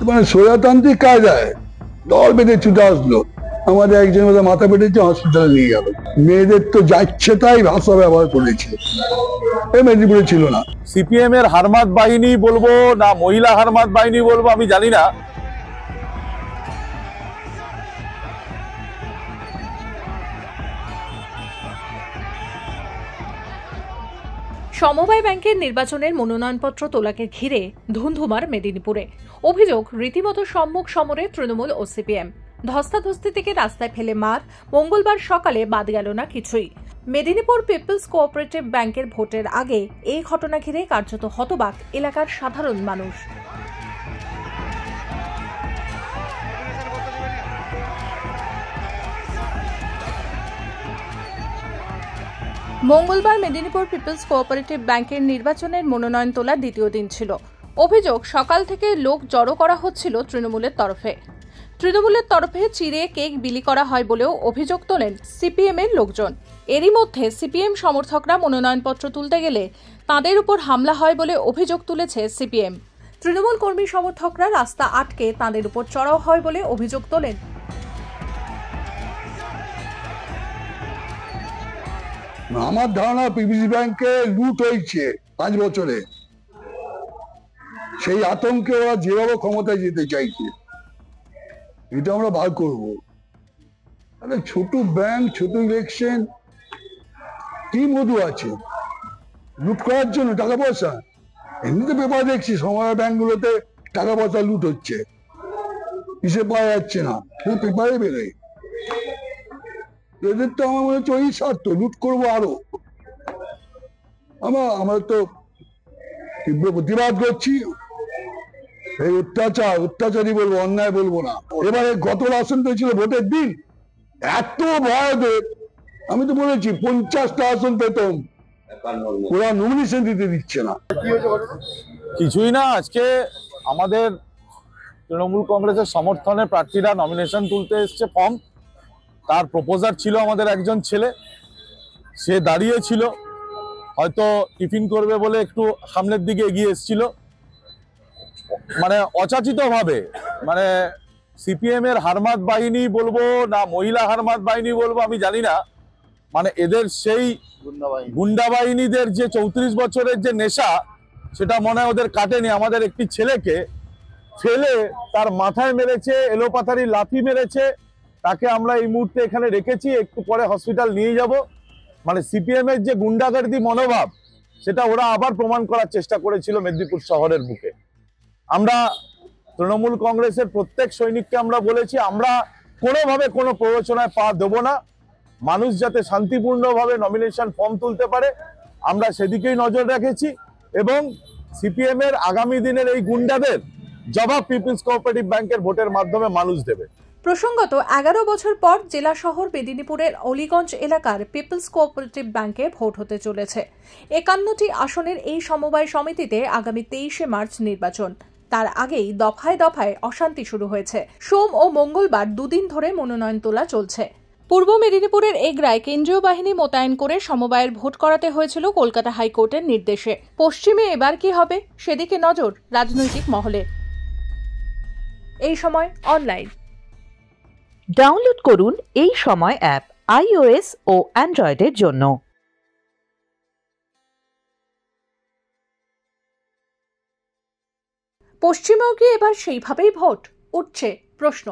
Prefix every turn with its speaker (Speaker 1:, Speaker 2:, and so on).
Speaker 1: মানে স্বৈরতান্ত্রিক কায়দায় দল বেঁধে ছুটে আসলো, আমাদের একজনের মাথা পেটেছে, হসপিটালে নিয়ে গেল। মেয়েদের তো যাচ্ছে তাই ভাষা ব্যবহার করেছে, মেদিনীপুরে ছিল না।
Speaker 2: সিপিএম এর হারমাত বাহিনী বলবো না মহিলা হারমাত বাহিনী বলবো আমি জানি না।
Speaker 3: সমবায় ব্যাংকের নির্বাচনের মনোনয়নপত্র তোলাকে ঘিরে ধুন্ধুমার মেদিনীপুরে। অভিযোগ, রীতিমতো সম্মুখ সমরে তৃণমূল ও সিপিএম। ধস্তাধস্তি থেকে রাস্তায় ফেলে মার। মঙ্গলবার সকালে বাদ গেল না কিছুই। মেদিনীপুর পিপলস কোঅপারেটিভ ব্যাংকের ভোটের আগে এই ঘটনা ঘিরে কার্যত হতবাক এলাকার সাধারণ মানুষ। মঙ্গলবার মেদিনীপুর পিপলস কোঅপারেটিভ ব্যাংকের নির্বাচনের মনোনয়ন তোলার দ্বিতীয় দিন ছিল। অভিযোগ, সকাল থেকে লোক জড়ো করা হচ্ছিল তৃণমূলের তরফে চিড়ে কেক বিলি করা হয় বলেও অভিযোগ তোলেন সিপিএম এর লোকজন। এরই মধ্যে সিপিএম সমর্থকরা মনোনয়নপত্র তুলতে গেলে তাদের উপর হামলা হয় বলে অভিযোগ তুলেছে সিপিএম। তৃণমূল কর্মী সমর্থকরা রাস্তা আটকে তাদের উপর চড়াও হয় বলে অভিযোগ তোলেন।
Speaker 1: আমার ধারণা পিপিসি ব্যাংকে লুট হয়েছে 5 বছরে, সেই আতঙ্কে ওরা যেভাবে ক্ষমতায় যেতে চাইছে, এটা আমরা বার করবো। ছোট ব্যাংক, ছোট ইলেকশন, কি মধু আছে লুট করার জন্য টাকা পয়সা? এমনিতে পেপার দেখছি সময় ব্যাংকগুলোতে টাকা পয়সা লুট হচ্ছে, হিসেব পাওয়া যাচ্ছে না, পেপারে বেরোয়। এদের তো আমার মনে হচ্ছে ওই স্বার্থ, লুট করবো আরো। আমরা তো তীব্র প্রতিবাদ করছি। এই অত্যাচারই বলবো, অন্যায় বলবো না। এবারে গত আসনটা ছিল ভোটের দিন, এত ভয়দের, আমি তো বলেছি 50টা আসন পেতাম, ওরা নমিনেশন দিতে দিচ্ছে না।
Speaker 2: কিছুই না, আজকে আমাদের তৃণমূল কংগ্রেসের সমর্থনে প্রার্থীরা নমিনেশন তুলতে এসছে ফর্ম। তার প্রপোজার ছিল আমাদের একজন ছেলে, সে দাঁড়িয়েছিল, হয়তো টিফিন করবে বলে একটু সামনের দিকে এগিয়ে এসেছিল। মানে অযাচিতভাবে, মানে সিপিএম এর হারমাত বাহিনী বলবো না মহিলা হারমাত বাহিনী বলবো আমি জানি না, মানে এদের সেই গুন্ডা বাহিনীদের যে 34 বছরের যে নেশা, সেটা মনে হয় ওদের কাটেনি। আমাদের একটি ছেলেকে ফেলে তার মাথায় মেরেছে, এলোপাথারি লাথি মেরেছে, তাকে আমরা এই মুহূর্তে এখানে রেখেছি, একটু পরে হসপিটাল নিয়ে যাব। মানে সিপিএম এর যে গুন্ডাগার্দি মনোভাব, সেটা ওরা আবার প্রমাণ করার চেষ্টা করেছিল মেদিনীপুর শহরের বুকে। আমরা তৃণমূল কংগ্রেসের প্রত্যেক সৈনিককে আমরা বলেছি, আমরা কোনোভাবে কোনো প্ররোচনায় পা দেব না। মানুষ যাতে শান্তিপূর্ণভাবে নমিনেশন ফর্ম তুলতে পারে, আমরা সেদিকেই নজর রেখেছি। এবং সিপিএম এর আগামী দিনের এই গুন্ডাদের জবাব পিপলস কোঅপারেটিভ ব্যাংকের ভোটের মাধ্যমে মানুষ দেবে।
Speaker 3: প্রসঙ্গত, 11 বছর পর জেলা শহর মেদিনীপুরের অলিগঞ্জ এলাকার পিপলস কোঅপারেটিভ ব্যাংকে ভোট হতে চলেছে। 51টি আসনের এই সমবায় সমিতিতে আগামী 23শে মার্চ নির্বাচন। তার আগেই দফায় দফায় অশান্তি শুরু হয়েছে। সোম ও মঙ্গলবার দুদিন ধরে মনোনয়ন তোলা চলছে। পূর্ব মেদিনীপুরের এগরায় কেন্দ্রীয় বাহিনী মোতায়েন করে সমবায়ের ভোট করাতে হয়েছিল কলকাতা হাইকোর্টের নির্দেশে। পশ্চিমে এবার কি হবে সেদিকে নজর রাজনৈতিক মহলে। এই সময় অনলাইন
Speaker 4: ডাউনলোড করুন এই সময় অ্যাপ iOS ও অ্যান্ড্রয়েডের জন্য।
Speaker 3: পশ্চিমেও কি এবার সেইভাবেই ভোট উঠছে প্রশ্ন।